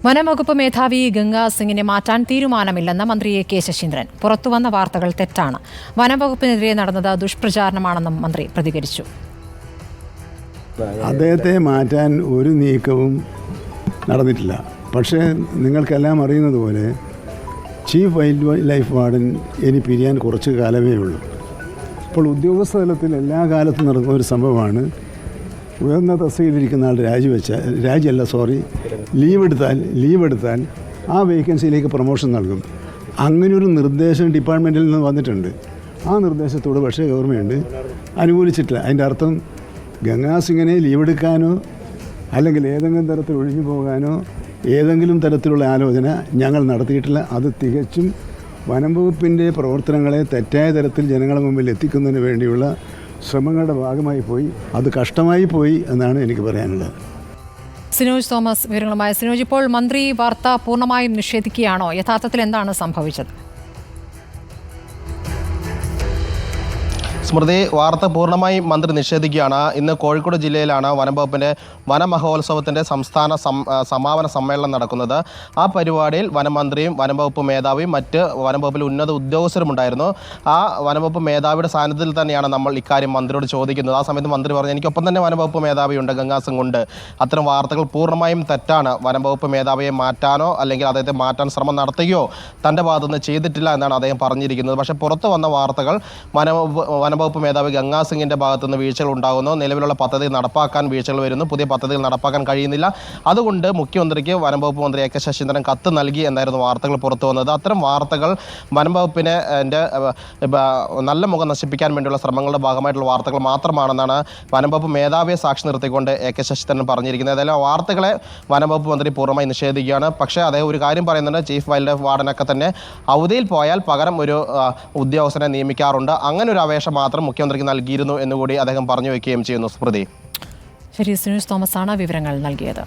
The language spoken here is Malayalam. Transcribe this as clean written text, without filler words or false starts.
വനംവകുപ്പ് മേധാവി ഗംഗാ സിംഗിനെ മാറ്റാൻ തീരുമാനമില്ലെന്ന് മന്ത്രി കെ ശശീന്ദ്രൻ. പുറത്തുവന്ന വാർത്തകൾ തെറ്റാണ്. വനംവകുപ്പിനെതിരെ നടന്നത് ദുഷ്പ്രചാരണമാണെന്നും മന്ത്രി പ്രതികരിച്ചു. അദ്ദേഹത്തെ മാറ്റാൻ ഒരു നീക്കവും നടന്നിട്ടില്ല. പക്ഷേ നിങ്ങൾക്കെല്ലാം അറിയുന്നത് പോലെ ചീഫ് വൈൽഡ് ലൈഫ് വാർഡൻ ഇനി പിരിയാൻ കുറച്ച് കാലമേ ഉള്ളൂ. അപ്പോൾ ഉദ്യോഗസ്ഥ തലത്തിൽ എല്ലാ കാലത്തും നടക്കുന്ന ഒരു സംഭവമാണ് ഉയർന്ന തസ്തികയിലിരിക്കുന്ന ആൾ ലീവ് എടുത്താൽ ആ വേക്കൻസിയിലേക്ക് പ്രൊമോഷൻ നൽകും. അങ്ങനെയൊരു നിർദ്ദേശം ഡിപ്പാർട്ട്മെൻറ്റിൽ നിന്ന് വന്നിട്ടുണ്ട്. ആ നിർദ്ദേശത്തോട് പക്ഷേ ഗവൺമെൻറ് അനുകൂലിച്ചിട്ടില്ല. അതിൻ്റെ അർത്ഥം ഗംഗാ സിംഗിനെ ലീവ് എടുക്കാനോ അല്ലെങ്കിൽ ഏതെങ്കിലും തരത്തിൽ ഒഴിഞ്ഞു പോകാനോ ഏതെങ്കിലും തരത്തിലുള്ള ആലോചന ഞങ്ങൾ നടത്തിയിട്ടില്ല. അത് തികച്ചും വനം വകുപ്പിൻ്റെ പ്രവർത്തനങ്ങളെ തെറ്റായ തരത്തിൽ ജനങ്ങളുടെ മുമ്പിൽ എത്തിക്കുന്നതിന് വേണ്ടിയുള്ള ശ്രമങ്ങളുടെ ഭാഗമായി പോയി. അത് കഷ്ടമായി പോയി എന്നാണ് എനിക്ക് പറയാനുള്ളത്. സിനോജ് തോമസ് വിവരങ്ങളുമായി. സിനോജ്, ഇപ്പോൾ മന്ത്രി വാർത്ത പൂർണ്ണമായും നിഷേധിക്കുകയാണോ? യഥാർത്ഥത്തിൽ എന്താണ് സംഭവിച്ചത്? സ്മൃതി, വാർത്ത പൂർണ്ണമായി മന്ത്രി നിഷേധിക്കുകയാണ്. ഇന്ന് കോഴിക്കോട് ജില്ലയിലാണ് വനംവകുപ്പിൻ്റെ വനമഹോത്സവത്തിൻ്റെ സംസ്ഥാന സമാപന സമ്മേളനം നടക്കുന്നത്. ആ പരിപാടിയിൽ വനമന്ത്രിയും വനംവകുപ്പ് മേധാവിയും മറ്റ് വനംവകുപ്പിലെ ഉന്നത ഉദ്യോഗസ്ഥരും ഉണ്ടായിരുന്നു. ആ വനംവകുപ്പ് മേധാവിയുടെ സാന്നിധ്യത്തിൽ തന്നെയാണ് നമ്മൾ ഇക്കാര്യം മന്ത്രിയോട് ചോദിക്കുന്നത്. ആ സമയത്ത് മന്ത്രി പറഞ്ഞു, എനിക്കൊപ്പം തന്നെ വനംവകുപ്പ് മേധാവിയുണ്ട്, ഗംഗാ സിംഗ് ഉണ്ട്. അത്തരം വാർത്തകൾ പൂർണ്ണമായും തെറ്റാണ്. വനംവകുപ്പ് മേധാവിയെ മാറ്റാനോ അല്ലെങ്കിൽ അദ്ദേഹത്തെ മാറ്റാൻ ശ്രമം നടത്തുകയോ തൻ്റെ ഭാഗത്തുനിന്ന് ചെയ്തിട്ടില്ല എന്നാണ് അദ്ദേഹം പറഞ്ഞിരിക്കുന്നത്. പക്ഷേ പുറത്തു വന്ന വാർത്തകൾ വനംവകുപ്പ് മേധാവി ഗംഗാ സിംഗിൻ്റെ ഭാഗത്തുനിന്ന് വീഴ്ചകൾ ഉണ്ടാകുന്നു, നിലവിലുള്ള പദ്ധതി നടപ്പാക്കാൻ വീഴ്ചകൾ വരുന്നു, പുതിയ പദ്ധതികൾ നടപ്പാക്കാൻ കഴിയുന്നില്ല. അതുകൊണ്ട് മുഖ്യമന്ത്രിക്ക് വനംവകുപ്പ് മന്ത്രി കെ ശശീന്ദ്രൻ കത്ത് നൽകി എന്നായിരുന്നു വാർത്തകൾ പുറത്തു വന്നത്. അത്തരം വാർത്തകൾ വനംവകുപ്പിനെ നല്ല മുഖം നശിപ്പിക്കാൻ വേണ്ടിയുള്ള ശ്രമങ്ങളുടെ ഭാഗമായിട്ടുള്ള വാർത്തകൾ മാത്രമാണെന്നാണ് വനംവകുപ്പ് മേധാവിയെ സാക്ഷി നിർത്തിക്കൊണ്ട് കെ ശശീന്ദ്രൻ പറഞ്ഞിരിക്കുന്നത്. ഏതായാലും വാർത്തകളെ വനംവകുപ്പ് മന്ത്രി പൂർണ്ണമായി നിഷേധിക്കുകയാണ്. പക്ഷേ അദ്ദേഹം ഒരു കാര്യം പറയുന്നുണ്ട്, ചീഫ് വൈൽഡ് ലൈഫ് വാർഡനൊക്കെ തന്നെ അവധിയിൽ പോയാൽ പകരം ഒരു ഉദ്യോഗസ്ഥനെ നിയമിക്കാറുണ്ട്. അങ്ങനെ ഒരു അപേക്ഷ മാത്രം മുഖ്യമന്ത്രിക്ക് നൽകിയിരുന്നു എന്നുകൂടി അദ്ദേഹം പറഞ്ഞു വയ്ക്കുകയും ചെയ്യുന്നു. സ്മൃതി. ശരി, സിനോജ് തോമസ് ആണ് വിവരങ്ങൾ നൽകിയത്.